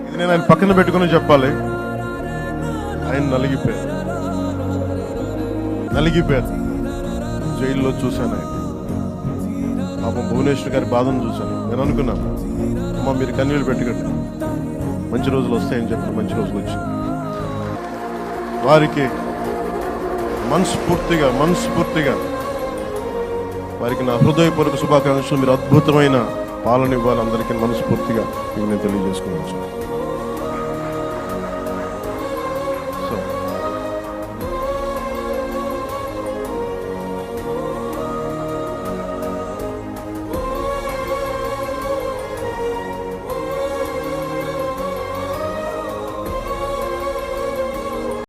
ఇది నేను ఆయన పక్కన పెట్టుకుని చెప్పాలి. ఆయన నలిగిపోయారు. జైల్లో చూశాను ఆయన. పాపం భువనేశ్వర్ గారి బాధను చూశాను. నేను అనుకున్నాను, అమ్మ మీరు కన్నీళ్ళు పెట్టకండి, మంచి రోజులు వస్తాయని చెప్పి మంచి రోజులు వచ్చింది. వారికి మనస్ఫూర్తిగా వారికి నా హృదయపూర్వక శుభాకాంక్షలు. మీరు అద్భుతమైన పాలన ఇవ్వాలి అందరికీ మనస్ఫూర్తిగా మీకు నేను తెలియజేసుకున్నాను.